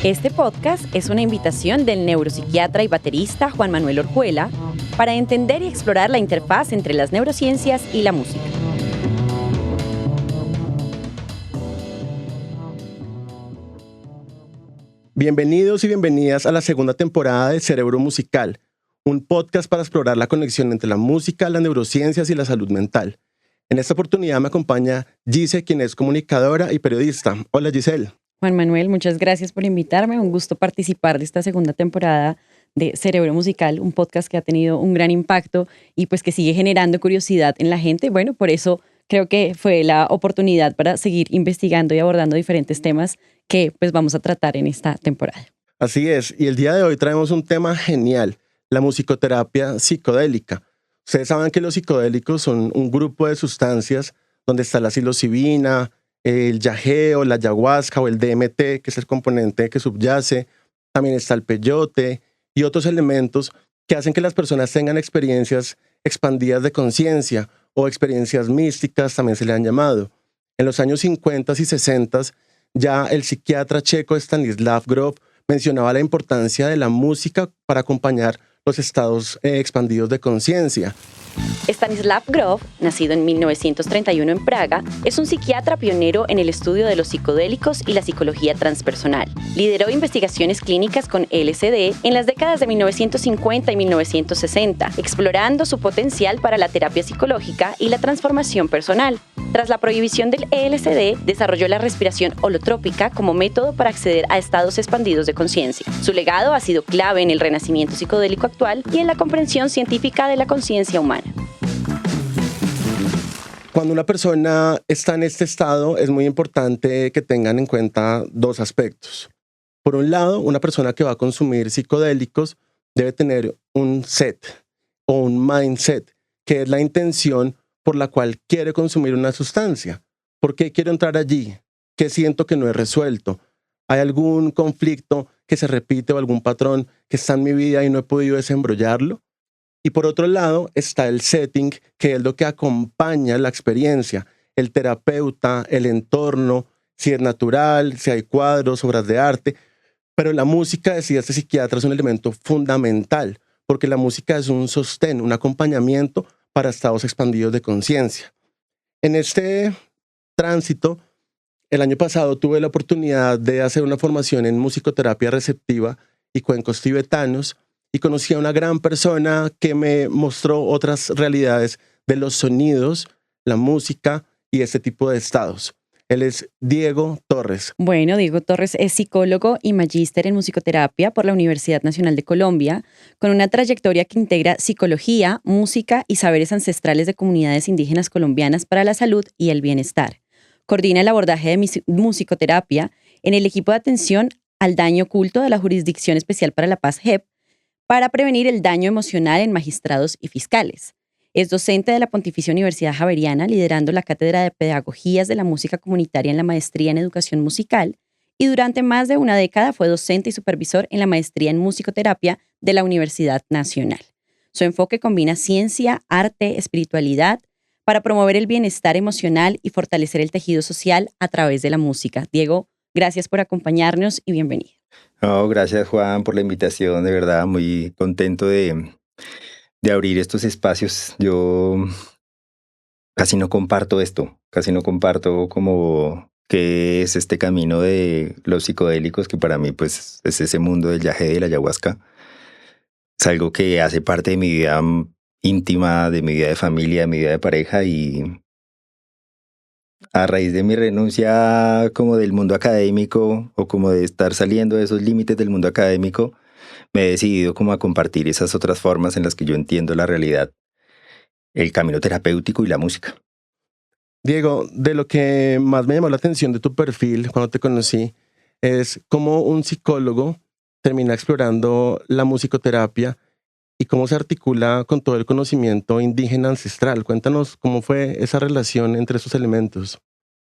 Este podcast es una invitación del neuropsiquiatra y baterista Juan Manuel Orjuela para entender y explorar la interfaz entre las neurociencias y la música. Bienvenidos y bienvenidas a la segunda temporada de Cerebro Musical, un podcast para explorar la conexión entre la música, las neurociencias y la salud mental. En esta oportunidad me acompaña Gise, quien es comunicadora y periodista. Hola, Giselle. Juan Manuel, muchas gracias por invitarme. Un gusto participar de esta segunda temporada de Cerebro Musical, un podcast que ha tenido un gran impacto y pues que sigue generando curiosidad en la gente. Bueno, por eso creo que fue la oportunidad para seguir investigando y abordando diferentes temas que pues vamos a tratar en esta temporada. Así es, y el día de hoy traemos un tema genial, la musicoterapia psicodélica. Ustedes saben que los psicodélicos son un grupo de sustancias donde está la psilocibina, el yageo, la ayahuasca o el DMT, que es el componente que subyace. También está el peyote y otros elementos que hacen que las personas tengan experiencias expandidas de conciencia o experiencias místicas, también se le han llamado. En los años 50 y 60 ya el psiquiatra checo Stanislav Grof mencionaba la importancia de la música para acompañar los estados expandidos de conciencia. Stanislav Grof, nacido en 1931 en Praga, es un psiquiatra pionero en el estudio de los psicodélicos y la psicología transpersonal. Lideró investigaciones clínicas con LSD en las décadas de 1950 y 1960, explorando su potencial para la terapia psicológica y la transformación personal. Tras la prohibición del LSD, desarrolló la respiración holotrópica como método para acceder a estados expandidos de conciencia. Su legado ha sido clave en el renacimiento psicodélico actual y en la comprensión científica de la conciencia humana. Cuando una persona está en este estado, es muy importante que tengan en cuenta dos aspectos. Por un lado, una persona que va a consumir psicodélicos debe tener un set o un mindset, que es la intención por la cual quiere consumir una sustancia. ¿Por qué quiero entrar allí? ¿Qué siento que no he resuelto? ¿Hay algún conflicto que se repite o algún patrón que está en mi vida y no he podido desembrollarlo? Y por otro lado está el setting, que es lo que acompaña la experiencia, el terapeuta, el entorno, si es natural, si hay cuadros, obras de arte. Pero la música, decía este psiquiatra, es un elemento fundamental, porque la música es un sostén, un acompañamiento para estados expandidos de conciencia. En este tránsito, el año pasado tuve la oportunidad de hacer una formación en musicoterapia receptiva y cuencos tibetanos, y conocí a una gran persona que me mostró otras realidades de los sonidos, la música y este tipo de estados. Él es Diego Torres. Bueno, Diego Torres es psicólogo y magíster en musicoterapia por la Universidad Nacional de Colombia, con una trayectoria que integra psicología, música y saberes ancestrales de comunidades indígenas colombianas para la salud y el bienestar. Coordina el abordaje de musicoterapia en el equipo de atención al daño oculto de la Jurisdicción Especial para la Paz JEP, para prevenir el daño emocional en magistrados y fiscales. Es docente de la Pontificia Universidad Javeriana, liderando la Cátedra de Pedagogías de la Música Comunitaria en la Maestría en Educación Musical, y durante más de una década fue docente y supervisor en la Maestría en Musicoterapia de la Universidad Nacional. Su enfoque combina ciencia, arte, espiritualidad, para promover el bienestar emocional y fortalecer el tejido social a través de la música. Diego, gracias por acompañarnos y bienvenido. No, gracias Juan por la invitación, de verdad muy contento de abrir estos espacios. Yo casi no comparto esto, casi no comparto como qué es este camino de los psicodélicos, que para mí pues es ese mundo del yagé y de la ayahuasca. Es algo que hace parte de mi vida íntima, de mi vida de familia, de mi vida de pareja, y a raíz de mi renuncia como del mundo académico o como de estar saliendo de esos límites del mundo académico, me he decidido como a compartir esas otras formas en las que yo entiendo la realidad, el camino terapéutico y la música. Diego, de lo que más me llamó la atención de tu perfil cuando te conocí es cómo un psicólogo termina explorando la musicoterapia y cómo se articula con todo el conocimiento indígena ancestral. Cuéntanos cómo fue esa relación entre esos elementos.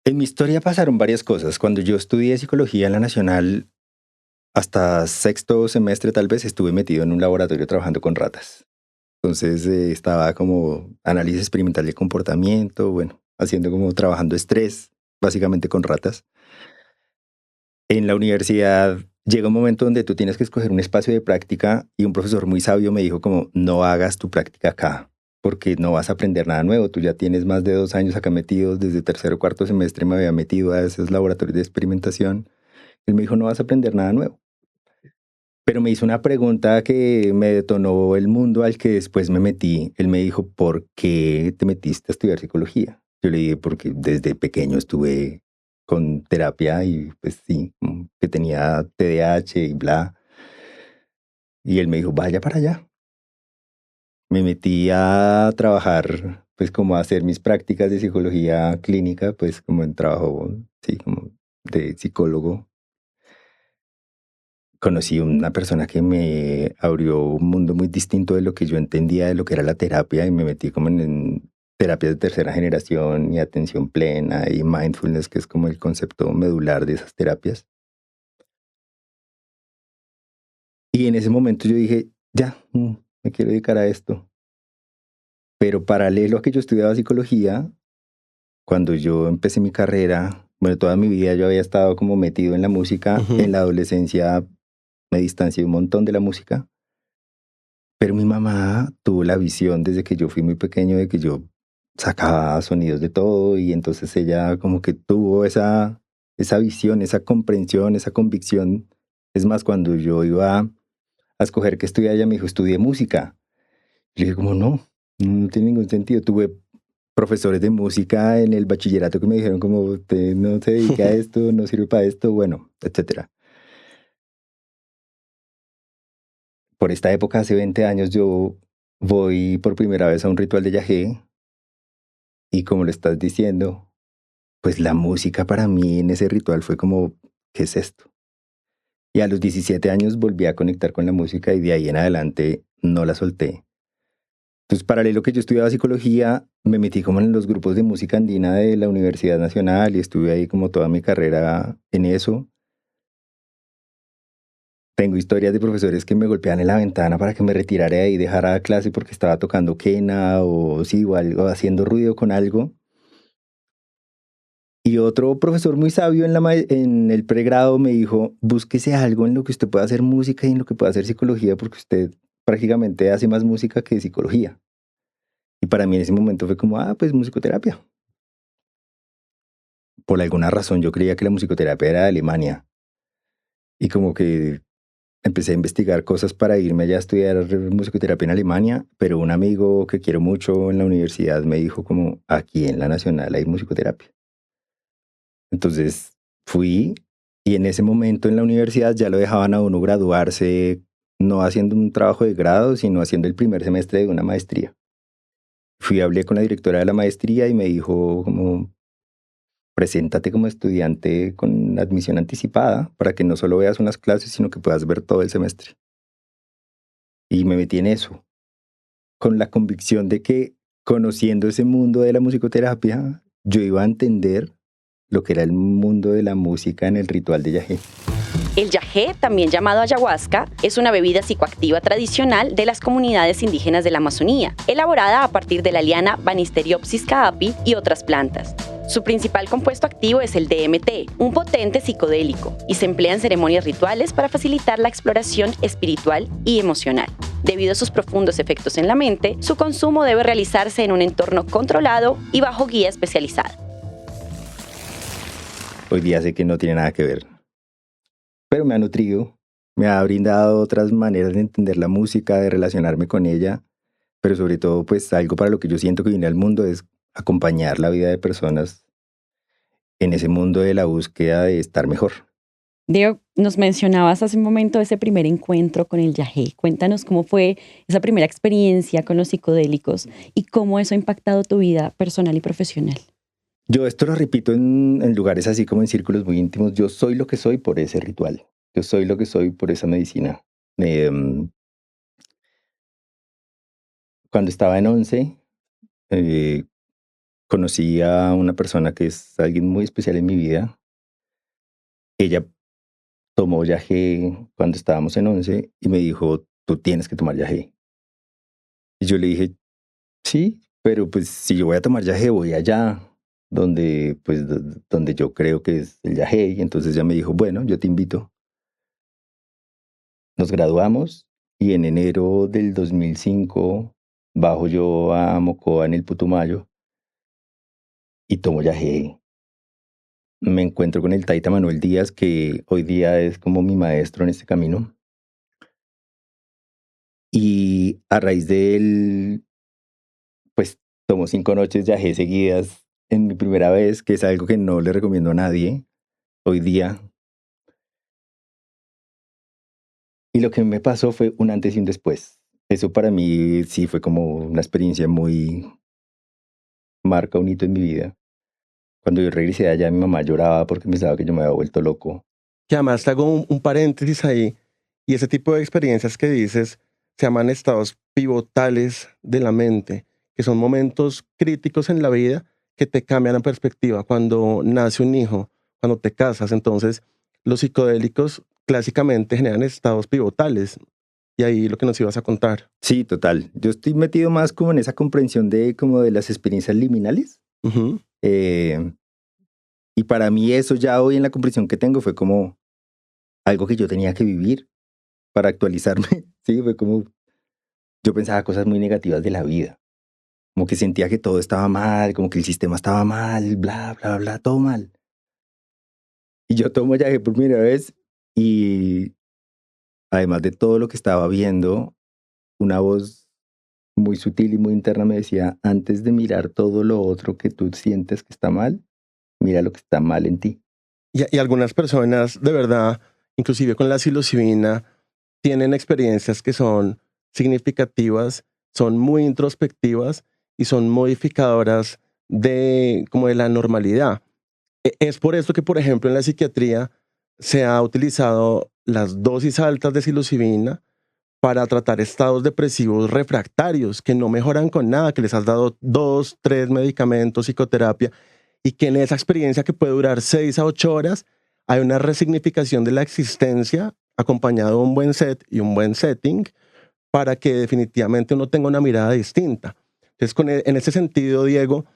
En mi historia pasaron varias cosas. Cuando yo estudié psicología en la Nacional, hasta sexto semestre tal vez estuve metido en un laboratorio trabajando con ratas. Entonces estaba como análisis experimental de comportamiento, bueno, haciendo como trabajando estrés, básicamente con ratas. En la universidad llega un momento donde tú tienes que escoger un espacio de práctica y un profesor muy sabio me dijo como, no hagas tu práctica acá, porque no vas a aprender nada nuevo. Tú ya tienes más de 2 años acá metido, desde tercero o cuarto semestre me había metido a esos laboratorios de experimentación. Él me dijo, no vas a aprender nada nuevo. Pero me hizo una pregunta que me detonó el mundo al que después me metí. Él me dijo, ¿por qué te metiste a estudiar psicología? Yo le dije, porque desde pequeño estuve con terapia y pues sí, como que tenía TDAH y bla. Y él me dijo, vaya para allá. Me metí a trabajar, pues como a hacer mis prácticas de psicología clínica, pues como en trabajo, sí, como de psicólogo. Conocí una persona que me abrió un mundo muy distinto de lo que yo entendía de lo que era la terapia y me metí como en terapias de tercera generación y atención plena y mindfulness, que es como el concepto medular de esas terapias. Y en ese momento yo dije, ya, me quiero dedicar a esto. Pero paralelo a que yo estudiaba psicología, cuando yo empecé mi carrera, bueno, toda mi vida yo había estado como metido en la música. En la adolescencia me distancié un montón de la música. Pero mi mamá tuvo la visión desde que yo fui muy pequeño de que yo sacaba sonidos de todo y entonces ella como que tuvo esa visión, esa comprensión, esa convicción. Es más, cuando yo iba a escoger qué estudiar, ella me dijo, estudié música. Y le dije como, no, no tiene ningún sentido. Tuve profesores de música en el bachillerato que me dijeron como, usted no se dedica a esto, no sirve para esto, bueno, etcétera. Por esta época, hace 20 años, yo voy por primera vez a un ritual de yagé y como lo estás diciendo, pues la música para mí en ese ritual fue como, ¿qué es esto? Y a los 17 años volví a conectar con la música y de ahí en adelante no la solté. Entonces, paralelo que yo estudiaba psicología, me metí como en los grupos de música andina de la Universidad Nacional y estuve ahí como toda mi carrera en eso. Tengo historias de profesores que me golpeaban en la ventana para que me retirara de ahí y dejara la clase porque estaba tocando quena o sí, o algo, haciendo ruido con algo. Y otro profesor muy sabio en el pregrado me dijo, búsquese algo en lo que usted pueda hacer música y en lo que pueda hacer psicología porque usted prácticamente hace más música que psicología. Y para mí en ese momento fue como, pues musicoterapia. Por alguna razón yo creía que la musicoterapia era de Alemania. Y como que empecé a investigar cosas para irme allá a estudiar musicoterapia en Alemania, pero un amigo que quiero mucho en la universidad me dijo como, aquí en la Nacional hay musicoterapia. Entonces fui y en ese momento en la universidad ya lo dejaban a uno graduarse, no haciendo un trabajo de grado, sino haciendo el primer semestre de una maestría. Fui, hablé con la directora de la maestría y me dijo como, preséntate como estudiante con admisión anticipada para que no solo veas unas clases, sino que puedas ver todo el semestre. Y me metí en eso, con la convicción de que conociendo ese mundo de la musicoterapia, yo iba a entender lo que era el mundo de la música en el ritual de yagé. El yagé, también llamado ayahuasca, es una bebida psicoactiva tradicional de las comunidades indígenas de la Amazonía, elaborada a partir de la liana Banisteriopsis caapi y otras plantas. Su principal compuesto activo es el DMT, un potente psicodélico, y se emplea en ceremonias rituales para facilitar la exploración espiritual y emocional. Debido a sus profundos efectos en la mente, su consumo debe realizarse en un entorno controlado y bajo guía especializada. Hoy día sé que no tiene nada que ver, pero me ha nutrido, me ha brindado otras maneras de entender la música, de relacionarme con ella, pero sobre todo pues algo para lo que yo siento que vine al mundo es acompañar la vida de personas en ese mundo de la búsqueda de estar mejor. Diego, nos mencionabas hace un momento ese primer encuentro con el yagé. Cuéntanos cómo fue esa primera experiencia con los psicodélicos y cómo eso ha impactado tu vida personal y profesional. Yo esto lo repito en lugares así como en círculos muy íntimos. Yo soy lo que soy por ese ritual. Yo soy lo que soy por esa medicina. Cuando estaba en 11, conocí a una persona que es alguien muy especial en mi vida. Ella tomó yagé cuando estábamos en 11 y me dijo, tú tienes que tomar yagé. Y yo le dije, sí, pero pues si yo voy a tomar yagé, voy allá donde yo creo que es el yagé. Y entonces ella me dijo, bueno, yo te invito. Nos graduamos y en enero del 2005 bajo yo a Mocoa en el Putumayo y tomo yagé. Me encuentro con el Taita Manuel Díaz, que hoy día es como mi maestro en este camino. Y a raíz de él, pues tomo 5 noches yagé seguidas en mi primera vez, que es algo que no le recomiendo a nadie hoy día. Y lo que me pasó fue un antes y un después. Eso para mí sí fue como una experiencia muy marca un hito en mi vida. Cuando yo regresé de allá, mi mamá lloraba porque pensaba que yo me había vuelto loco. Que además te hago un paréntesis ahí, y ese tipo de experiencias que dices se llaman estados pivotales de la mente, que son momentos críticos en la vida que te cambian la perspectiva. Cuando nace un hijo, cuando te casas, entonces los psicodélicos clásicamente generan estados pivotales, y ahí lo que nos ibas a contar. Sí, total. Yo estoy metido más como en esa comprensión de como de las experiencias liminales. Ujú. Eh, y para mí eso ya hoy en la comprensión que tengo fue como algo que yo tenía que vivir para actualizarme. Sí, fue como yo pensaba cosas muy negativas de la vida. Como que sentía que todo estaba mal, como que el sistema estaba mal, bla, bla, bla, todo mal. Y yo tomo yagé por primera vez y además de todo lo que estaba viendo, una voz muy sutil y muy interna me decía, antes de mirar todo lo otro que tú sientes que está mal, mira lo que está mal en ti. Y algunas personas, de verdad, inclusive con la psilocibina, tienen experiencias que son significativas, son muy introspectivas y son modificadoras de, como de la normalidad. Es por esto que, por ejemplo, en la psiquiatría se ha utilizado las dosis altas de psilocibina para tratar estados depresivos refractarios que no mejoran con nada, que les has dado 2, 3 medicamentos, psicoterapia, y que en esa experiencia que puede durar 6 a 8 horas hay una resignificación de la existencia acompañado de un buen set y un buen setting para que definitivamente uno tenga una mirada distinta. Entonces, en ese sentido, Diego,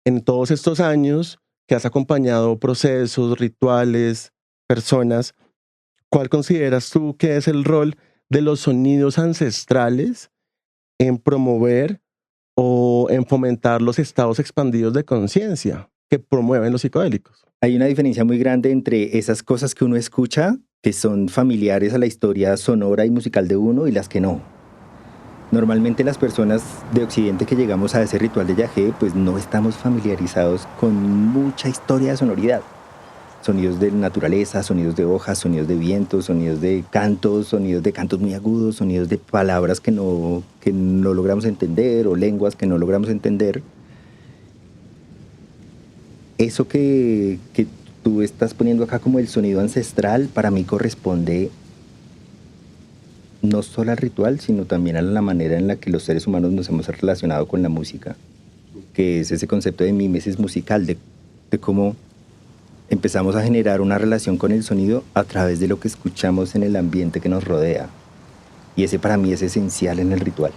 en todos estos años que has acompañado procesos, rituales, personas, ¿cuál consideras tú que es el rol de los sonidos ancestrales en promover o en fomentar los estados expandidos de conciencia que promueven los psicodélicos? Hay una diferencia muy grande entre esas cosas que uno escucha, que son familiares a la historia sonora y musical de uno, y las que no. Normalmente las personas de Occidente que llegamos a ese ritual de yagé, pues no estamos familiarizados con mucha historia de sonoridad. Sonidos de naturaleza, sonidos de hojas, sonidos de viento, sonidos de cantos muy agudos, sonidos de palabras que no logramos entender o lenguas que no logramos entender. Eso que tú estás poniendo acá como el sonido ancestral, para mí corresponde no solo al ritual, sino también a la manera en la que los seres humanos nos hemos relacionado con la música, que es ese concepto de mimesis musical, de cómo empezamos a generar una relación con el sonido a través de lo que escuchamos en el ambiente que nos rodea. Y ese para mí es esencial en el ritual.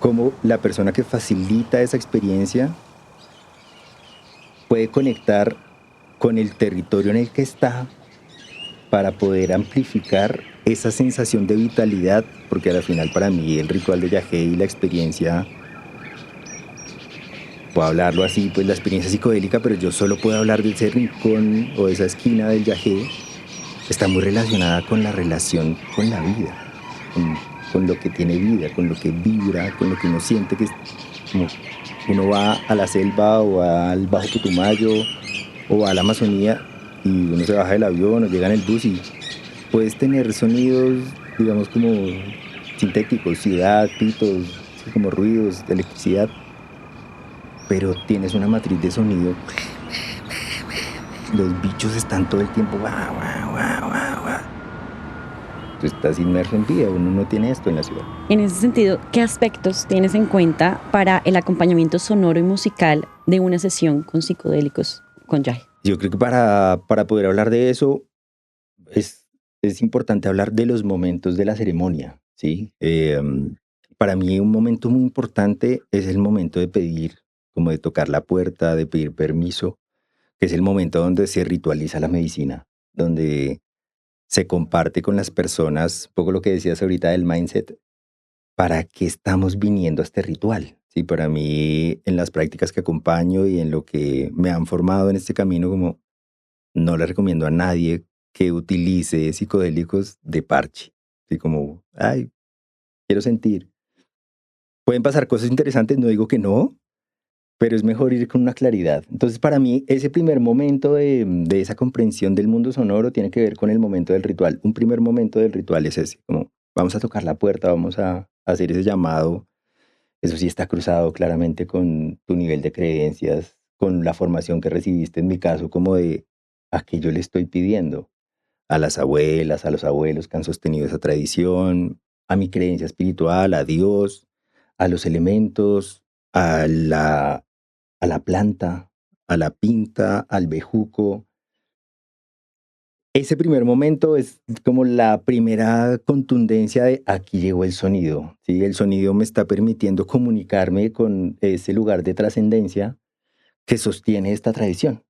Cómo la persona que facilita esa experiencia puede conectar con el territorio en el que está para poder amplificar esa sensación de vitalidad, porque al final para mí el ritual de yagé y la experiencia, puedo hablarlo así, pues la experiencia psicodélica, pero yo solo puedo hablar de ese rincón o de esa esquina del yagé, está muy relacionada con la relación con la vida, con lo que tiene vida, con lo que vibra, con lo que uno siente que es como uno va a la selva o al Bajo Putumayo o va a la Amazonía y uno se baja del avión o llega en el bus y puedes tener sonidos, digamos, como sintéticos, ciudad, pitos, como ruidos, de electricidad, pero tienes una matriz de sonido. Los bichos están todo el tiempo, guau, guau, guau, guau, guau. Tú estás inmerso en vida, uno no tiene esto en la ciudad. En ese sentido, ¿qué aspectos tienes en cuenta para el acompañamiento sonoro y musical de una sesión con psicodélicos con yagé? Yo creo que para poder hablar de eso es importante hablar de los momentos de la ceremonia, ¿sí? Para mí un momento muy importante es el momento de pedir, como de tocar la puerta, de pedir permiso, que es el momento donde se ritualiza la medicina, donde se comparte con las personas, un poco lo que decías ahorita del mindset, ¿para qué estamos viniendo a este ritual? Sí, para mí, en las prácticas que acompaño y en lo que me han formado en este camino, como no le recomiendo a nadie que utilice psicodélicos de parche. Así como, ay, quiero sentir. Pueden pasar cosas interesantes, no digo que no, pero es mejor ir con una claridad. Entonces, para mí, ese primer momento de esa comprensión del mundo sonoro tiene que ver con el momento del ritual. Un primer momento del ritual es ese, como vamos a tocar la puerta, vamos a hacer ese llamado. Eso sí está cruzado claramente con tu nivel de creencias, con la formación que recibiste, en mi caso, como de a qué yo le estoy pidiendo a las abuelas, a los abuelos que han sostenido esa tradición, a mi creencia espiritual, a Dios, a los elementos, a la planta, a la pinta, al bejuco. Ese primer momento es como la primera contundencia de aquí llegó el sonido, ¿sí? El sonido me está permitiendo comunicarme con ese lugar de trascendencia que sostiene esta tradición.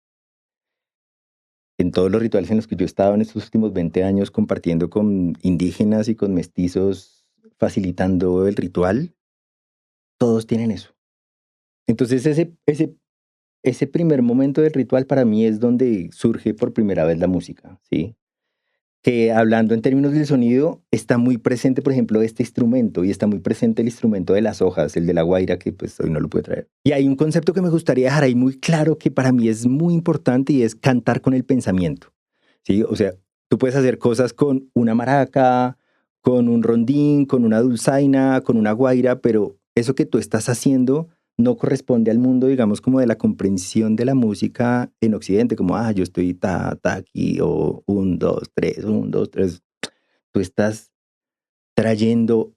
En todos los rituales en los que yo he estado en estos últimos 20 años compartiendo con indígenas y con mestizos, facilitando el ritual, todos tienen eso. Entonces ese primer momento del ritual para mí es donde surge por primera vez la música, ¿sí? Que hablando en términos del sonido, está muy presente, por ejemplo, este instrumento, y está muy presente el instrumento de las hojas, el de la guaira, que pues hoy no lo puedo traer. Y hay un concepto que me gustaría dejar ahí muy claro, que para mí es muy importante, y es cantar con el pensamiento, ¿sí? O sea, tú puedes hacer cosas con una maraca, con un rondín, con una dulzaina, con una guaira, pero eso que tú estás haciendo no corresponde al mundo, digamos, como de la comprensión de la música en Occidente, como, yo estoy ta aquí, o un, dos, tres, un, dos, tres. Tú estás trayendo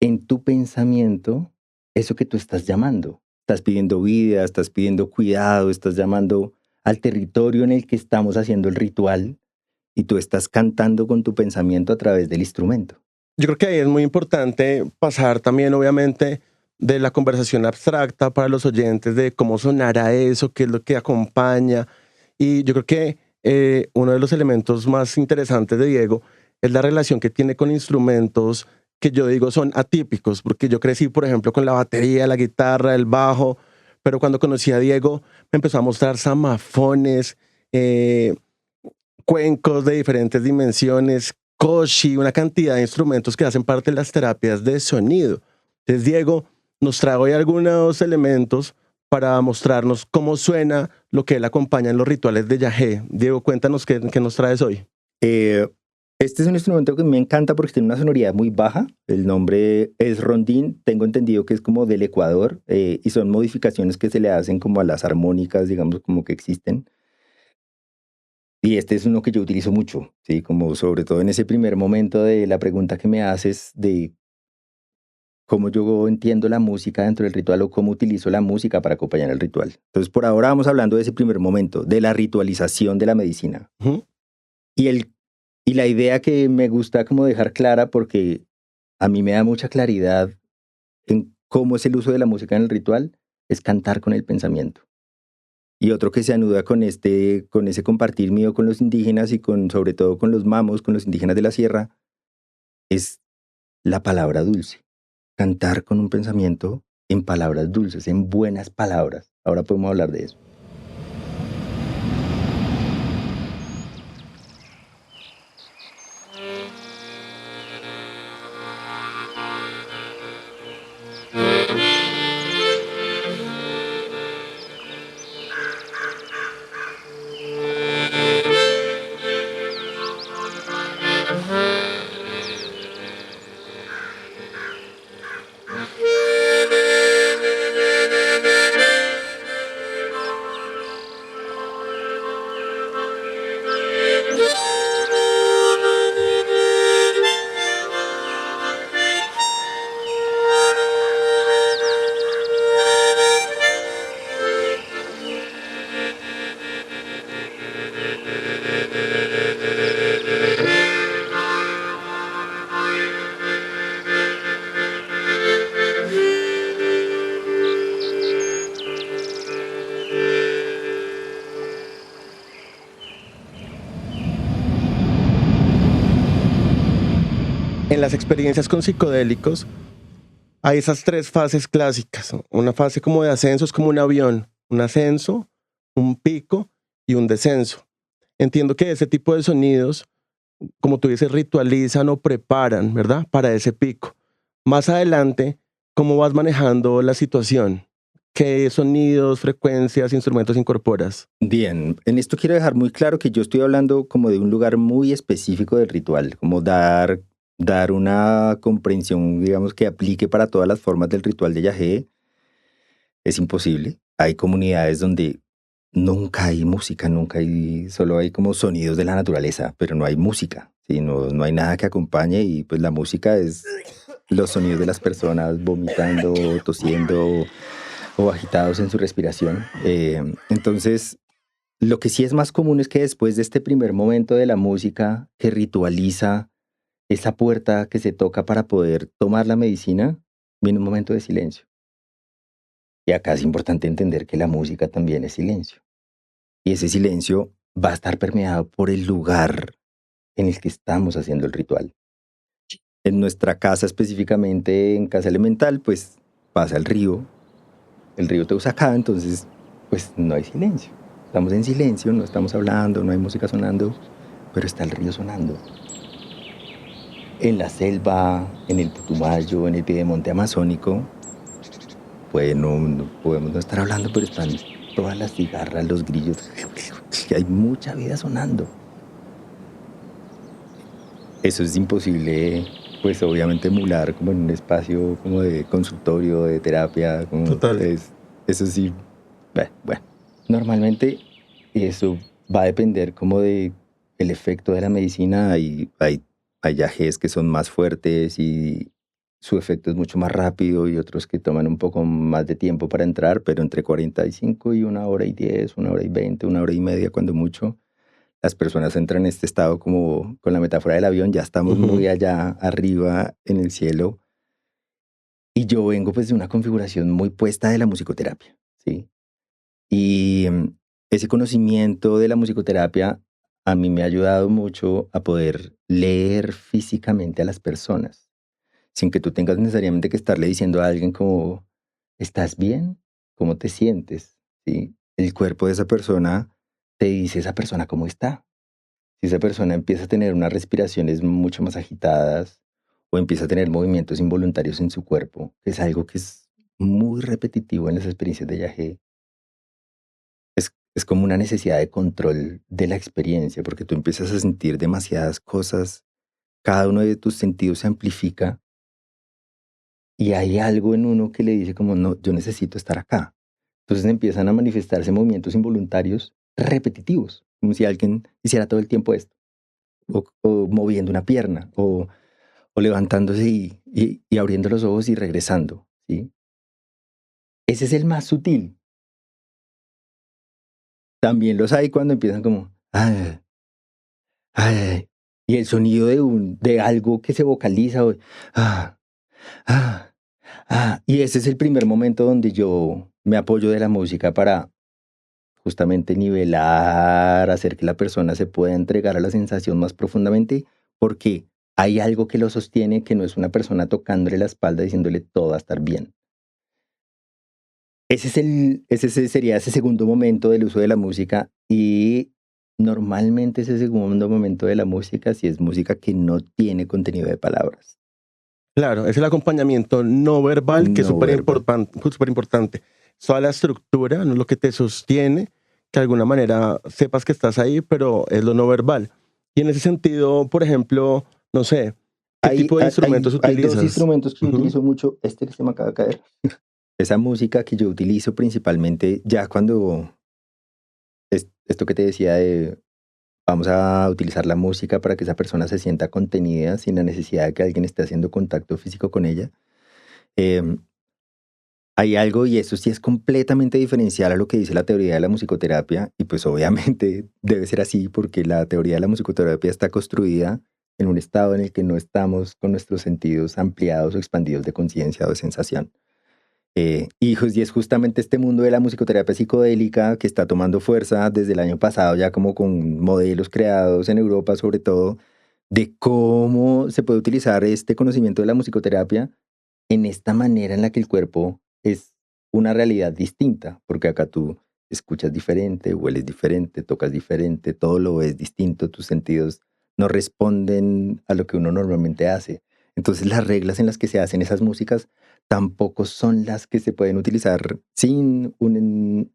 en tu pensamiento eso que tú estás llamando. Estás pidiendo vida, estás pidiendo cuidado, estás llamando al territorio en el que estamos haciendo el ritual, y tú estás cantando con tu pensamiento a través del instrumento. Yo creo que ahí es muy importante pasar también, obviamente, de la conversación abstracta para los oyentes de cómo sonará eso, qué es lo que acompaña. Y yo creo que uno de los elementos más interesantes de Diego es la relación que tiene con instrumentos que yo digo son atípicos, porque yo crecí, por ejemplo, con la batería, la guitarra, el bajo, pero cuando conocí a Diego me empezó a mostrar samafones, eh, cuencos de diferentes dimensiones, koshi, una cantidad de instrumentos que hacen parte de las terapias de sonido. Entonces, Diego nos trae hoy algunos elementos para mostrarnos cómo suena lo que él acompaña en los rituales de Yagé. Diego, cuéntanos qué nos traes hoy. Este es un instrumento que me encanta porque tiene una sonoridad muy baja. El nombre es rondín. Tengo entendido que es como del Ecuador, y son modificaciones que se le hacen como a las armónicas, digamos, como que existen. Y este es uno que yo utilizo mucho, ¿sí? Como sobre todo en ese primer momento de la pregunta que me haces de cómo yo entiendo la música dentro del ritual, o cómo utilizo la música para acompañar el ritual. Entonces, por ahora vamos hablando de ese primer momento, de la ritualización de la medicina. Ujú. Y la idea que me gusta como dejar clara, porque a mí me da mucha claridad en cómo es el uso de la música en el ritual, es cantar con el pensamiento. Y otro que se anuda con ese compartir mío con los indígenas y sobre todo con los mamos, con los indígenas de la sierra, es la palabra dulce. Cantar con un pensamiento en palabras dulces, en buenas palabras. Ahora podemos hablar de eso. en las experiencias con psicodélicos hay esas tres fases clásicas. Una fase como de ascenso es como un avión, un ascenso, un pico y un descenso. Entiendo que ese tipo de sonidos, como tú dices, ritualizan o preparan, ¿verdad? Para ese pico. Más adelante, ¿cómo vas manejando la situación? ¿Qué sonidos, frecuencias, instrumentos incorporas? Bien, en esto quiero dejar muy claro que yo estoy hablando como de un lugar muy específico del ritual, como dar una comprensión, digamos, que aplique para todas las formas del ritual de Yagé. Es imposible. Hay comunidades donde nunca hay música, solo hay como sonidos de la naturaleza, pero no hay música, ¿sí? No hay nada que acompañe y pues la música es los sonidos de las personas vomitando, tosiendo o agitados en su respiración. Entonces, lo que sí es más común es que después de este primer momento de la música que ritualiza esa puerta que se toca para poder tomar la medicina, viene un momento de silencio. Y acá es importante entender que la música también es silencio. Y ese silencio va a estar permeado por el lugar en el que estamos haciendo el ritual. En nuestra casa específicamente, en Casa Elemental, pues pasa el río Teusacá, entonces pues no hay silencio. Estamos en silencio, no estamos hablando, no hay música sonando, pero está el río sonando. En la selva, en el Putumayo, en el piedemonte amazónico, pues no podemos no estar hablando, pero están todas las cigarras, los grillos, hay mucha vida sonando. Eso es imposible, pues obviamente emular como en un espacio como de consultorio, de terapia, como Total. Eso sí, bueno, normalmente eso va a depender como de el efecto de la medicina. Hay yagés que son más fuertes y su efecto es mucho más rápido y otros que toman un poco más de tiempo para entrar, pero entre 45 y 1 hora y 10, 1 hora y 20, 1 hora y media, cuando mucho, las personas entran en este estado como con la metáfora del avión, ya estamos muy allá arriba en el cielo. Y yo vengo pues de una configuración muy puesta de la musicoterapia, ¿sí? Y ese conocimiento de la musicoterapia a mí me ha ayudado mucho a poder leer físicamente a las personas, sin que tú tengas necesariamente que estarle diciendo a alguien como, ¿estás bien? ¿Cómo te sientes? ¿Sí? El cuerpo de esa persona te dice esa persona cómo está. Si esa persona empieza a tener unas respiraciones mucho más agitadas o empieza a tener movimientos involuntarios en su cuerpo, que es algo que es muy repetitivo en las experiencias de Yagé, es como una necesidad de control de la experiencia, porque tú empiezas a sentir demasiadas cosas, cada uno de tus sentidos se amplifica y hay algo en uno que le dice como, no, yo necesito estar acá. Entonces empiezan a manifestarse movimientos involuntarios repetitivos, como si alguien hiciera todo el tiempo esto, o moviendo una pierna, o levantándose y abriendo los ojos y regresando, ¿sí? Ese es el más sutil. También los hay cuando empiezan como, ay, ay, y el sonido de algo que se vocaliza, ah, ah, y ese es el primer momento donde yo me apoyo de la música para justamente nivelar, hacer que la persona se pueda entregar a la sensación más profundamente, porque hay algo que lo sostiene, que no es una persona tocándole la espalda diciéndole todo va a estar bien. Ese sería ese segundo momento del uso de la música, y normalmente ese segundo momento de la música si es música que no tiene contenido de palabras. Claro, es el acompañamiento no verbal, que es súper importante. Toda la estructura, no lo que te sostiene, que de alguna manera sepas que estás ahí, pero es lo no verbal. Y en ese sentido, por ejemplo, no sé, ¿qué tipo de instrumentos utilizas? Hay dos instrumentos que yo utilizo mucho. Este que se me acaba de caer. Esa música que yo utilizo principalmente ya cuando esto que te decía de vamos a utilizar la música para que esa persona se sienta contenida sin la necesidad de que alguien esté haciendo contacto físico con ella. Hay algo, y eso sí es completamente diferencial a lo que dice la teoría de la musicoterapia, y pues obviamente debe ser así porque la teoría de la musicoterapia está construida en un estado en el que no estamos con nuestros sentidos ampliados o expandidos de conciencia o de sensación. Y es justamente este mundo de la musicoterapia psicodélica que está tomando fuerza desde el año pasado, ya como con modelos creados en Europa sobre todo, de cómo se puede utilizar este conocimiento de la musicoterapia en esta manera en la que el cuerpo es una realidad distinta, porque acá tú escuchas diferente, hueles diferente, tocas diferente, todo lo ves distinto, tus sentidos no responden a lo que uno normalmente hace. Entonces las reglas en las que se hacen esas músicas tampoco son las que se pueden utilizar sin un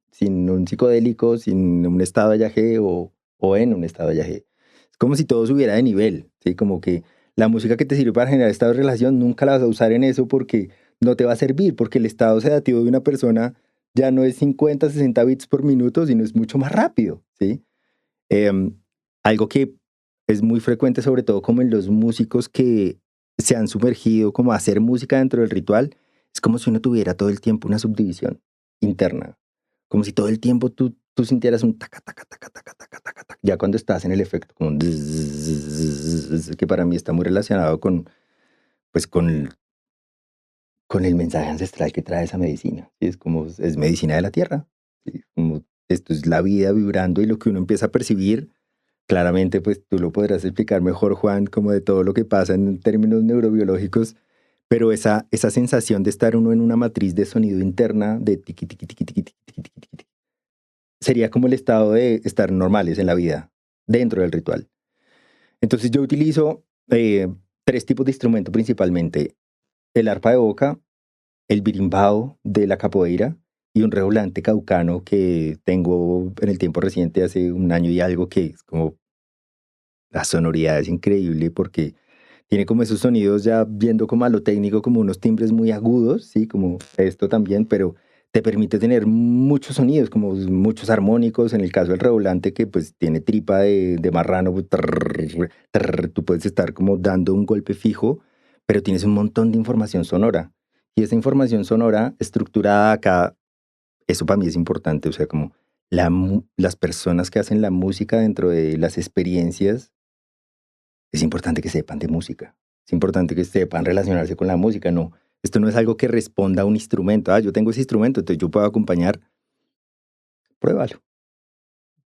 psicodélico, sin un estado de yagé o en un estado de yagé. Es como si todo subiera de nivel, ¿sí? Como que la música que te sirve para generar estado de relación nunca la vas a usar en eso porque no te va a servir, porque el estado sedativo de una persona ya no es 50, 60 bits por minuto, sino es mucho más rápido, ¿sí? Em, Algo que es muy frecuente, sobre todo como en los músicos que se han sumergido como a hacer música dentro del ritual, es como si uno tuviera todo el tiempo una subdivisión interna, como si todo el tiempo tú sintieras un taca, taca, taca, taca, taca, taca, taca, ya cuando estás en el efecto, como un zzzz, que para mí está muy relacionado pues con el mensaje ancestral que trae esa medicina. ¿Sí? Es como, es medicina de la tierra. ¿Sí? Como esto es la vida vibrando y lo que uno empieza a percibir, claramente, pues tú lo podrás explicar mejor, Juan, como de todo lo que pasa en términos neurobiológicos, pero esa sensación de estar uno en una matriz de sonido interna, de tiqui, tiqui, tiqui, tiqui, tiqui, tiqui, tiqui, tiqui, sería como el estado de estar normales en la vida, dentro del ritual. Entonces yo utilizo tres tipos de instrumento principalmente: el arpa de boca, el birimbao de la capoeira y un redoblante caucano que tengo en el tiempo reciente, hace un año y algo, que es como, la sonoridad es increíble porque tiene como esos sonidos, ya viendo como a lo técnico, como unos timbres muy agudos, ¿sí? Como esto también, pero te permite tener muchos sonidos, como muchos armónicos. En el caso del redoblante, que pues tiene tripa de marrano, pues, trrr, trrr, tú puedes estar como dando un golpe fijo, pero tienes un montón de información sonora. Y esa información sonora estructurada acá, eso para mí es importante, o sea, como las personas que hacen la música dentro de las experiencias, es importante que sepan de música. Es importante que sepan relacionarse con la música. No, esto no es algo que responda a un instrumento. Ah, yo tengo ese instrumento, entonces yo puedo acompañar. Pruébalo.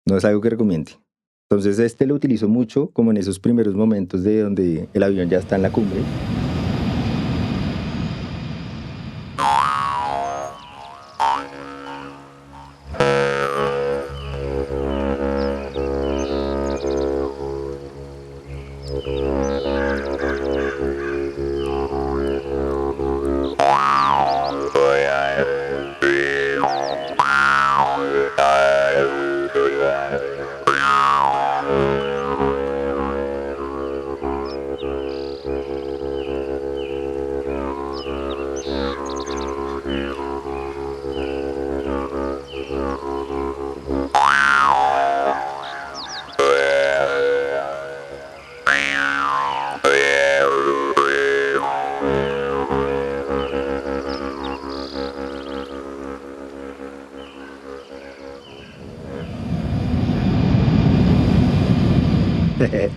No es algo que recomiende. Entonces este lo utilizo mucho como en esos primeros momentos de donde el avión ya está en la cumbre.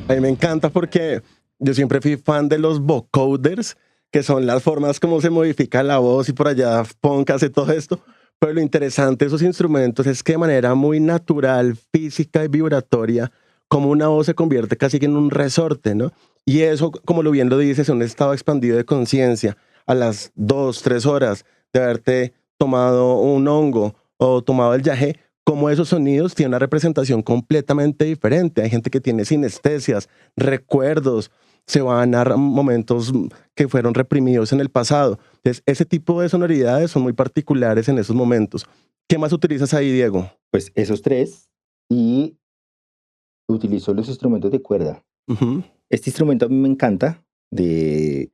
A mí me encanta porque yo siempre fui fan de los vocoders, que son las formas como se modifica la voz y por allá Punk hace todo esto. Pero lo interesante de esos instrumentos es que de manera muy natural, física y vibratoria, como una voz se convierte casi que en un resorte, ¿no? Y eso, como lo bien lo dices, es un estado expandido de conciencia a las 2, 3 horas de haberte tomado un hongo o tomado el yagé, como esos sonidos tienen una representación completamente diferente. Hay gente que tiene sinestesias, recuerdos, se van a momentos que fueron reprimidos en el pasado. Entonces, ese tipo de sonoridades son muy particulares en esos momentos. ¿Qué más utilizas ahí, Diego? Pues esos tres, y utilizo los instrumentos de cuerda. Ujú. Este instrumento a mí me encanta, que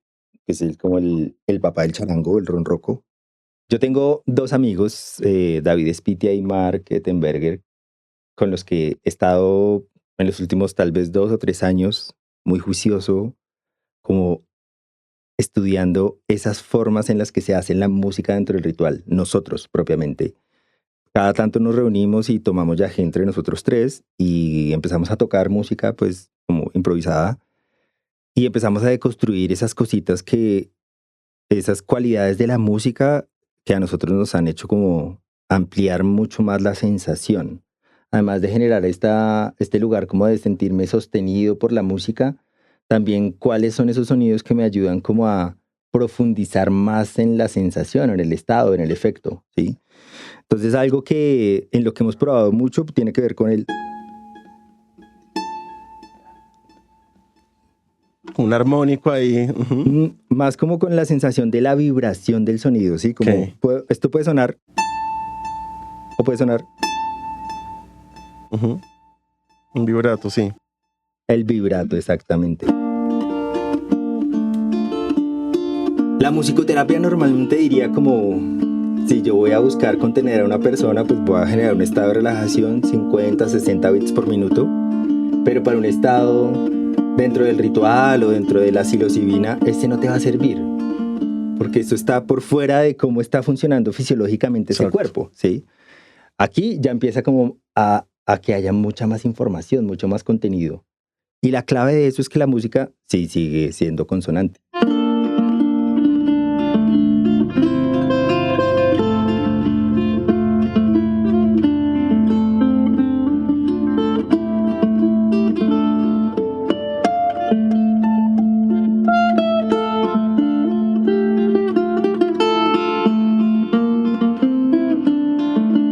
es como el papá del charango, el ronroco. Yo tengo dos amigos, David Spitia y Mark Ettenberger, con los que he estado en los últimos tal vez 2 o 3 años muy juicioso, como estudiando esas formas en las que se hace la música dentro del ritual, nosotros propiamente. Cada tanto nos reunimos y tomamos ya entre nosotros tres y empezamos a tocar música pues como improvisada y empezamos a deconstruir esas cositas esas cualidades de la música que a nosotros nos han hecho como ampliar mucho más la sensación. Además de generar este lugar como de sentirme sostenido por la música, también cuáles son esos sonidos que me ayudan como a profundizar más en la sensación, en el estado, en el efecto, ¿sí? Entonces algo que en lo que hemos probado mucho tiene que ver con Un armónico ahí. más como con la sensación de la vibración del sonido, ¿sí? Como Ok. esto puede sonar o puede sonar Ujú. Un vibrato, sí. el vibrato, exactamente. La musicoterapia normalmente diría como, si yo voy a buscar contener a una persona, pues voy a generar un estado de relajación 50, 60 bits por minuto, pero para un estado dentro del ritual o dentro de la psilocibina, este no te va a servir, porque esto está por fuera de cómo está funcionando fisiológicamente ese Exacto. cuerpo, ¿sí? Aquí ya empieza como a que haya mucha más información, mucho más contenido. Y la clave de eso es que la música sí sigue siendo consonante.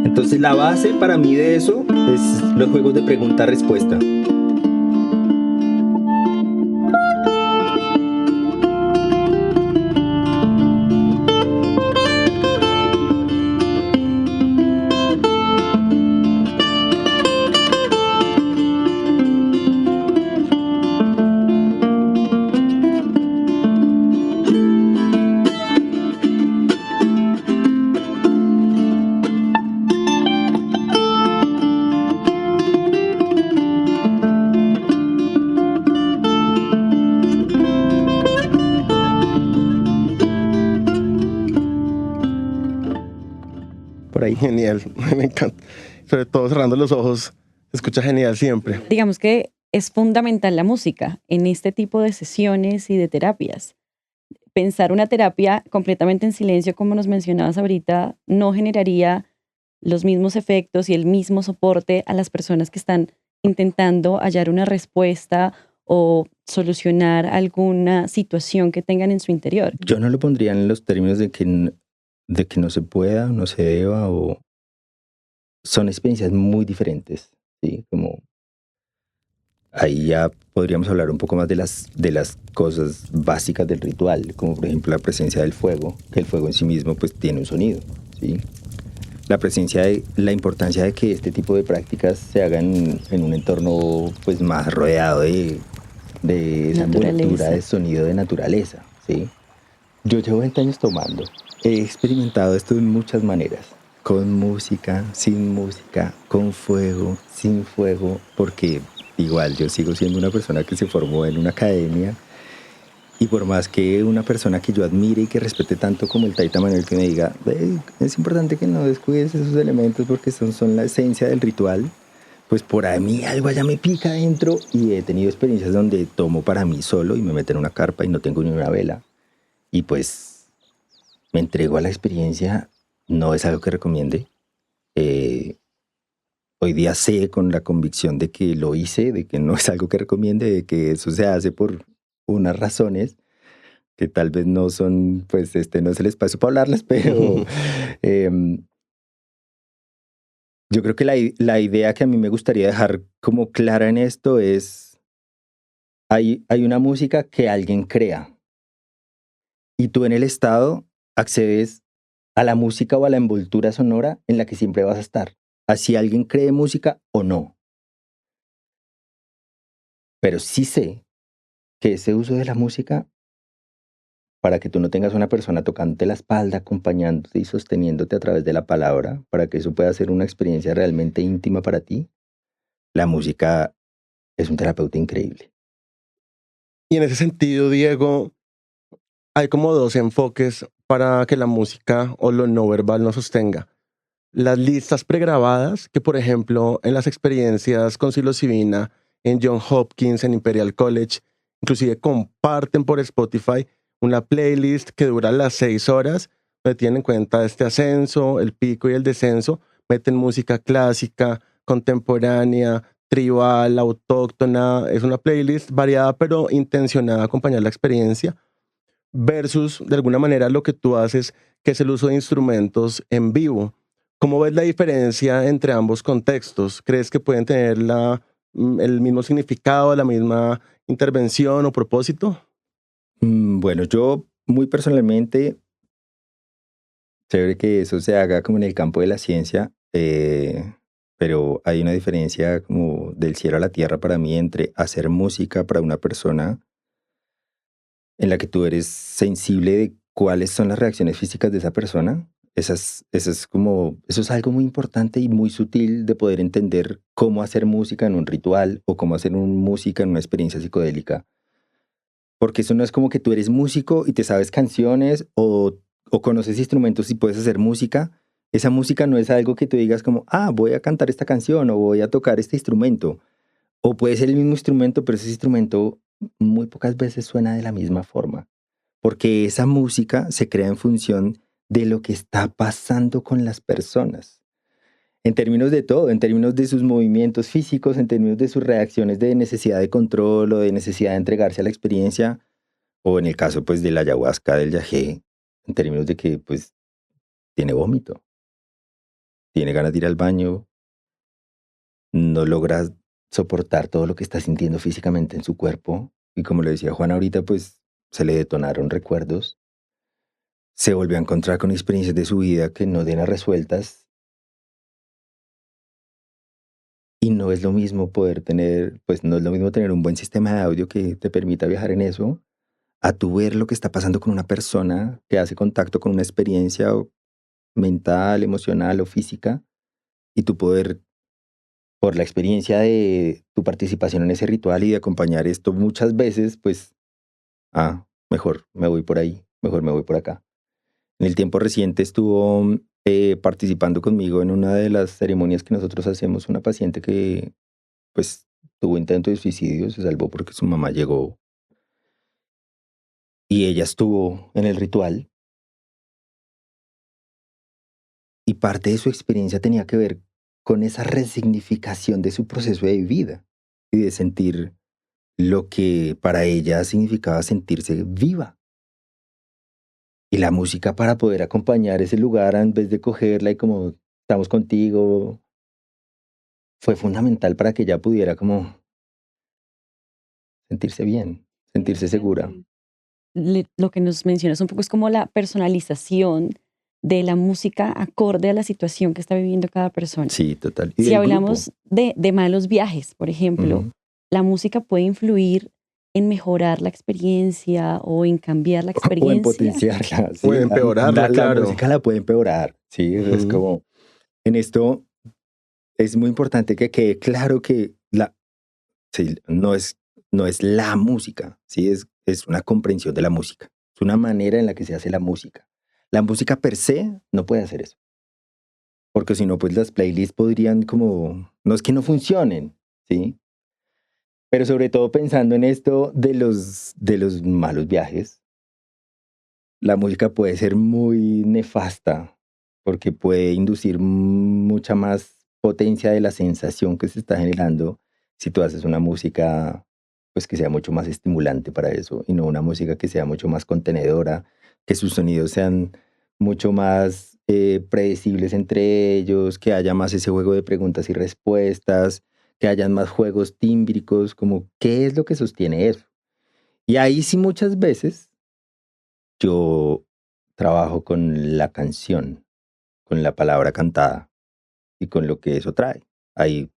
Entonces la base para mí de eso es los juegos de pregunta-respuesta. Por ahí. Genial, me encanta. Sobre todo cerrando los ojos, se escucha genial siempre. Digamos que es fundamental la música en este tipo de sesiones y de terapias. Pensar una terapia completamente en silencio, como nos mencionabas ahorita, no generaría los mismos efectos y el mismo soporte a las personas que están intentando hallar una respuesta o solucionar alguna situación que tengan en su interior. Yo no lo pondría en los términos de que no se pueda, no se deba, o son experiencias muy diferentes, ¿sí? Como ahí ya podríamos hablar un poco más de las cosas básicas del ritual, como por ejemplo la presencia del fuego, que el fuego en sí mismo pues tiene un sonido, ¿sí? La importancia de que este tipo de prácticas se hagan en un entorno pues más rodeado de esa envoltura de sonido de naturaleza, ¿sí? Yo llevo 20 años tomando. He experimentado esto de muchas maneras. Con música, sin música, con fuego, sin fuego, porque igual yo sigo siendo una persona que se formó en una academia y por más que una persona que yo admire y que respete tanto como el Taita Manuel que me diga, es importante que no descuides esos elementos porque son la esencia del ritual, pues por a mí algo allá me pica adentro y he tenido experiencias donde tomo para mí solo y me meto en una carpa y no tengo ni una vela y pues me entrego a la experiencia. No es algo que recomiende. Hoy día sé con la convicción de que lo hice, de que no es algo que recomiende, de que eso se hace por unas razones que tal vez no son, pues este no es el espacio para hablarles, pero yo creo que la idea que a mí me gustaría dejar como clara en esto es, hay una música que alguien crea y tú en el estado accedes a la música o a la envoltura sonora en la que siempre vas a estar, así alguien cree música o no. Pero sí sé que ese uso de la música, para que tú no tengas una persona tocándote la espalda, acompañándote y sosteniéndote a través de la palabra, para que eso pueda ser una experiencia realmente íntima para ti, la música es un terapeuta increíble. Y en ese sentido, Diego, hay como dos enfoques para que la música o lo no verbal nos sostenga. Las listas pregrabadas, que por ejemplo en las experiencias con psilocibina, en John Hopkins, en Imperial College, inclusive comparten por Spotify una playlist que dura las 6 horas, donde tienen en cuenta este ascenso, el pico y el descenso, meten música clásica, contemporánea, tribal, autóctona. Es una playlist variada pero intencionada a acompañar la experiencia versus de alguna manera lo que tú haces, que es el uso de instrumentos en vivo. ¿Cómo ves la diferencia entre ambos contextos? ¿Crees que pueden tener el mismo significado, la misma intervención o propósito? Bueno, yo muy personalmente, chévere que eso se haga como en el campo de la ciencia, pero hay una diferencia como del cielo a la tierra para mí entre hacer música para una persona en la que tú eres sensible de cuáles son las reacciones físicas de esa persona. Eso es algo muy importante y muy sutil de poder entender cómo hacer música en un ritual o cómo hacer música en una experiencia psicodélica. Porque eso no es como que tú eres músico y te sabes canciones o conoces instrumentos y puedes hacer música. Esa música no es algo que tú digas como, ah, voy a cantar esta canción o voy a tocar este instrumento. O puede ser el mismo instrumento, pero ese instrumento muy pocas veces suena de la misma forma. Porque esa música se crea en función de lo que está pasando con las personas. En términos de todo, en términos de sus movimientos físicos, en términos de sus reacciones de necesidad de control o de necesidad de entregarse a la experiencia, o en el caso pues de la ayahuasca, del yagé, en términos de que pues tiene vómito, tiene ganas de ir al baño, no logra soportar todo lo que está sintiendo físicamente en su cuerpo. Y como le decía Juan ahorita, pues se le detonaron recuerdos, se volvió a encontrar con experiencias de su vida que no tiene resueltas. Y no es lo mismo poder tener, pues no es lo mismo tener un buen sistema de audio que te permita viajar en eso, a tu ver lo que está pasando con una persona que hace contacto con una experiencia mental, emocional o física, y tu poder, por la experiencia de tu participación en ese ritual y de acompañar esto muchas veces, pues, mejor me voy por ahí, mejor me voy por acá. En el tiempo reciente estuvo participando conmigo en una de las ceremonias que nosotros hacemos, una paciente que, pues, tuvo intento de suicidio, se salvó porque su mamá llegó y ella estuvo en el ritual y parte de su experiencia tenía que ver con esa resignificación de su proceso de vida y de sentir lo que para ella significaba sentirse viva. Y la música para poder acompañar ese lugar en vez de cogerla y como estamos contigo, fue fundamental para que ella pudiera como sentirse bien, sentirse segura. Lo que nos mencionas un poco es como la personalización de la música acorde a la situación que está viviendo cada persona. Sí, total. Y Si del grupo. hablamos de malos viajes, por ejemplo, Ujú. la música puede influir en mejorar la experiencia o en cambiar la O en experiencia. potenciarla, sí. Puede empeorarla, La claro. música la puede empeorar, sí. Es Ujú. como, en esto es muy importante que quede claro que sí, no es la música, sí, es una comprensión de la música. Es una manera en la que se hace la música. La música per se no puede hacer eso. Porque si no, pues las playlists podrían como, no es que no funcionen, ¿sí? Pero sobre todo pensando en esto de los malos viajes, la música puede ser muy nefasta porque puede inducir mucha más potencia de la sensación que se está generando si tú haces una música pues que sea mucho más estimulante para eso y no una música que sea mucho más contenedora, que sus sonidos sean mucho más predecibles entre ellos, que haya más ese juego de preguntas y respuestas, que hayan más juegos tímbricos, como qué es lo que sostiene eso. Y ahí sí muchas veces yo trabajo con la canción, con la palabra cantada y con lo que eso trae. Hay,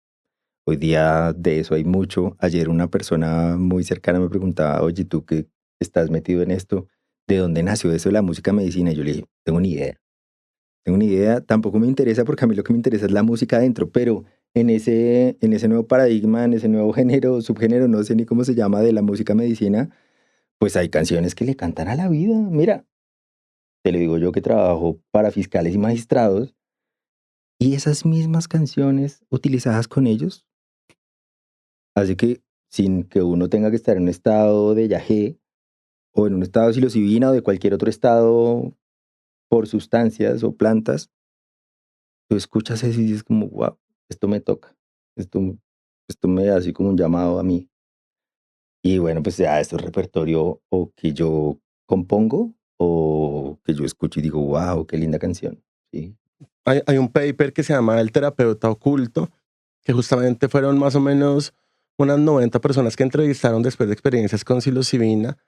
hoy día de eso hay mucho. Ayer una persona muy cercana me preguntaba, oye, tú que estás metido en esto, ¿de dónde nació eso de la música medicina? Y yo le dije, tengo ni idea. Tengo ni idea, tampoco me interesa porque a mí lo que me interesa es la música adentro, pero en ese nuevo paradigma, en ese nuevo género, subgénero, no sé ni cómo se llama, de la música medicina, pues hay canciones que le cantan a la vida. Mira, te lo digo yo que trabajo para fiscales y magistrados, y esas mismas canciones utilizadas con ellos, hace que sin que uno tenga que estar en un estado de yagé o en un estado de psilocibina o de cualquier otro estado por sustancias o plantas, tú escuchas eso y dices como, wow, esto me toca, esto esto me da así como un llamado a mí. Y bueno, pues ya esto es repertorio o que yo compongo o que yo escucho y digo, wow, qué linda canción. ¿Sí? Hay un paper que se llama El terapeuta oculto, que justamente fueron más o menos unas 90 personas que entrevistaron después de experiencias con psilocibina.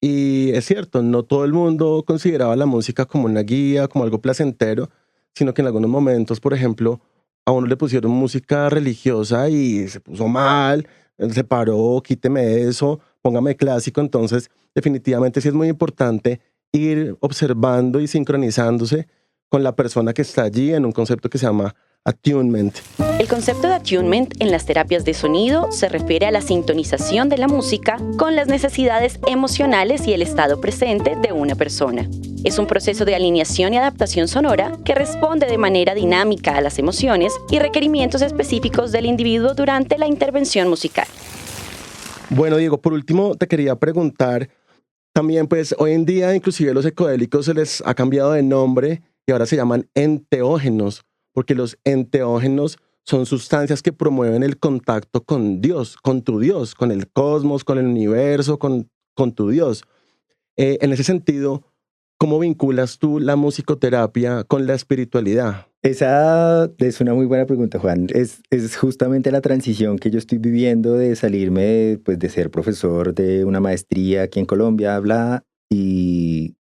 Y es cierto, no todo el mundo consideraba la música como una guía, como algo placentero, sino que en algunos momentos, por ejemplo, a uno le pusieron música religiosa y se puso mal, él se paró, quíteme eso, póngame clásico. Entonces, definitivamente sí es muy importante ir observando y sincronizándose con la persona que está allí en un concepto que se llama attunement. El concepto de attunement en las terapias de sonido se refiere a la sintonización de la música con las necesidades emocionales y el estado presente de una persona. Es un proceso de alineación y adaptación sonora que responde de manera dinámica a las emociones y requerimientos específicos del individuo durante la intervención musical. Bueno, Diego, por último te quería preguntar, también pues hoy en día inclusive los psicodélicos se les ha cambiado de nombre y ahora se llaman enteógenos, porque los enteógenos son sustancias que promueven el contacto con Dios, con tu Dios, con el cosmos, con el universo, con tu Dios. En ese sentido, ¿cómo vinculas tú la musicoterapia con la espiritualidad? Esa es una muy buena pregunta, Juan. Es justamente la transición que yo estoy viviendo de salirme pues, de ser profesor de una maestría aquí en Colombia, bla, y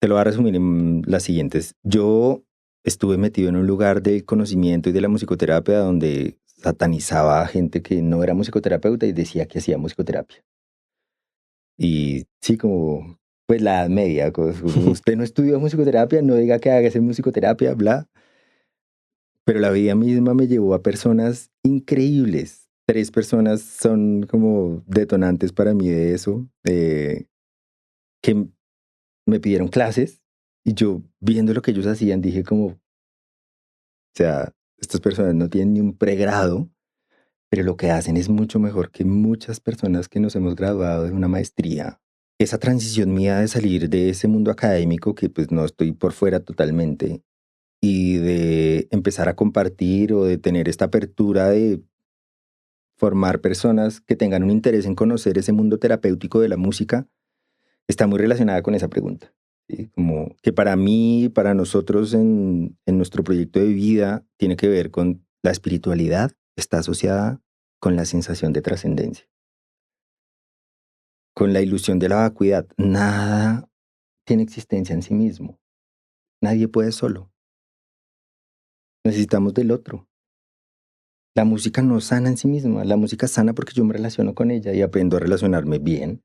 te lo voy a resumir en las siguientes. Yo estuve metido en un lugar del conocimiento y de la musicoterapia donde satanizaba a gente que no era musicoterapeuta y decía que hacía musicoterapia. Y sí, como pues la edad media, como, usted no estudió musicoterapia, no diga que haga esa musicoterapia, bla. Pero la vida misma me llevó a personas increíbles. 3 personas son como detonantes para mí de eso, que me pidieron clases y yo viendo lo que ellos hacían dije como, o sea, estas personas no tienen ni un pregrado, pero lo que hacen es mucho mejor que muchas personas que nos hemos graduado de una maestría. Esa transición mía de salir de ese mundo académico, que pues no estoy por fuera totalmente, y de empezar a compartir o de tener esta apertura de formar personas que tengan un interés en conocer ese mundo terapéutico de la música, está muy relacionada con esa pregunta. ¿Sí? Como que para mí, para nosotros en nuestro proyecto de vida, tiene que ver con la espiritualidad, está asociada con la sensación de trascendencia, con la ilusión de la vacuidad. Nada tiene existencia en sí mismo. Nadie puede solo. Necesitamos del otro. La música no sana en sí misma. La música sana porque yo me relaciono con ella y aprendo a relacionarme bien.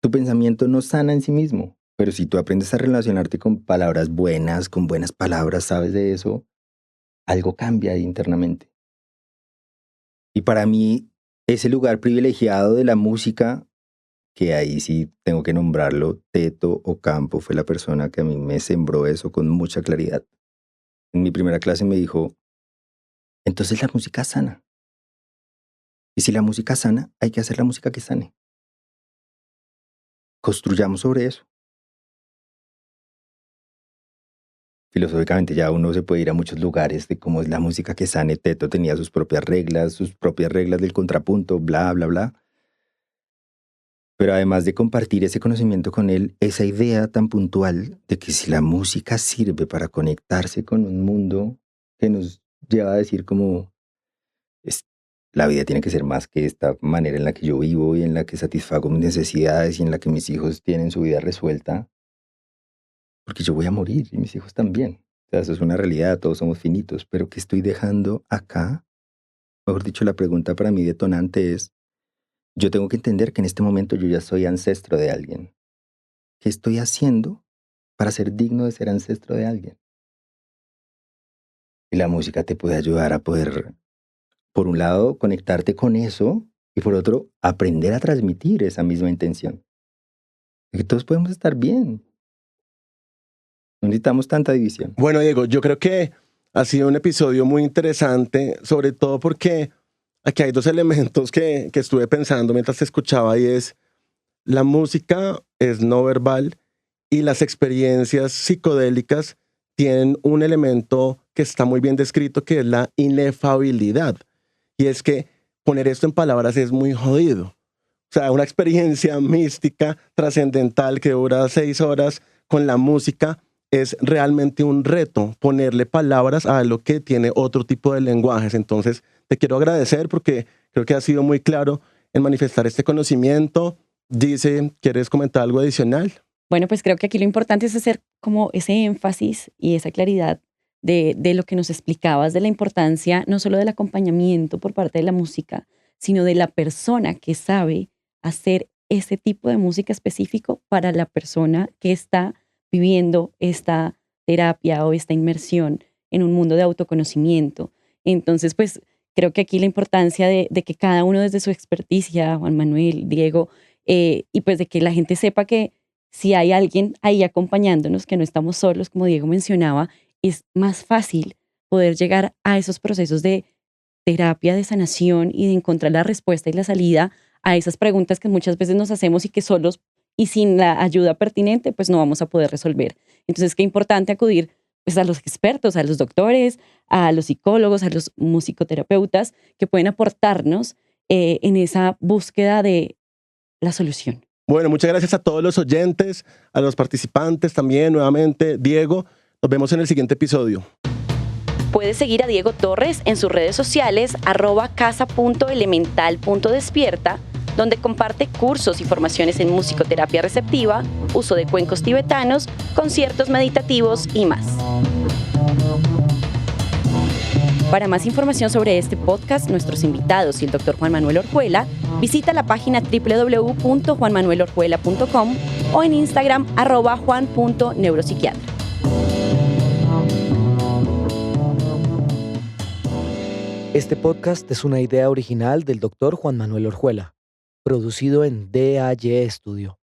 Tu pensamiento no sana en sí mismo, pero si tú aprendes a relacionarte con palabras buenas, con buenas palabras, sabes de eso, algo cambia ahí internamente. Y para mí, ese lugar privilegiado de la música, que ahí sí tengo que nombrarlo, Teto Ocampo fue la persona que a mí me sembró eso con mucha claridad. En mi primera clase me dijo, entonces la música sana. Y si la música sana, hay que hacer la música que sane. Construyamos sobre eso. Filosóficamente ya uno se puede ir a muchos lugares de cómo es la música que sane. Teto tenía sus propias reglas del contrapunto, bla, bla, bla. Pero además de compartir ese conocimiento con él, esa idea tan puntual de que si la música sirve para conectarse con un mundo que nos lleva a decir como la vida tiene que ser más que esta manera en la que yo vivo y en la que satisfago mis necesidades y en la que mis hijos tienen su vida resuelta, porque yo voy a morir y mis hijos también. O sea, eso es una realidad, todos somos finitos, pero ¿qué estoy dejando acá? Mejor dicho, la pregunta para mí detonante es, yo tengo que entender que en este momento yo ya soy ancestro de alguien. ¿Qué estoy haciendo para ser digno de ser ancestro de alguien? Y la música te puede ayudar a poder, por un lado, conectarte con eso y por otro, aprender a transmitir esa misma intención. Que todos podemos estar bien. No necesitamos tanta división. Bueno, Diego, yo creo que ha sido un episodio muy interesante, sobre todo porque aquí hay dos elementos que estuve pensando mientras te escuchaba y es la música es no verbal y las experiencias psicodélicas tienen un elemento que está muy bien descrito, que es la inefabilidad. Y es que poner esto en palabras es muy jodido. O sea, una experiencia mística, trascendental, que dura 6 horas con la música, es realmente un reto ponerle palabras a lo que tiene otro tipo de lenguajes. Entonces, te quiero agradecer porque creo que has sido muy claro en manifestar este conocimiento. Dice, ¿quieres comentar algo adicional? Bueno, pues creo que aquí lo importante es hacer como ese énfasis y esa claridad de lo que nos explicabas de la importancia no solo del acompañamiento por parte de la música, sino de la persona que sabe hacer ese tipo de música específico para la persona que está viviendo esta terapia o esta inmersión en un mundo de autoconocimiento. Entonces, pues creo que aquí la importancia de que cada uno desde su experticia, Juan Manuel, Diego, y pues de que la gente sepa que si hay alguien ahí acompañándonos, que no estamos solos, como Diego mencionaba, es más fácil poder llegar a esos procesos de terapia, de sanación y de encontrar la respuesta y la salida a esas preguntas que muchas veces nos hacemos y que solos y sin la ayuda pertinente, pues no vamos a poder resolver. Entonces, qué importante acudir pues, a los expertos, a los doctores, a los psicólogos, a los musicoterapeutas que pueden aportarnos en esa búsqueda de la solución. Bueno, muchas gracias a todos los oyentes, a los participantes también, nuevamente. Diego, nos vemos en el siguiente episodio. Puedes seguir a Diego Torres en sus redes sociales @casa.elemental.despierta, donde comparte cursos y formaciones en musicoterapia receptiva, uso de cuencos tibetanos, conciertos meditativos y más. Para más información sobre este podcast, nuestros invitados y el Dr. Juan Manuel Orjuela, visita la página www.juanmanuelorjuela.com o en Instagram @juan.neuropsiquiatra. Este podcast es una idea original del Dr. Juan Manuel Orjuela, producido en DAY Studio.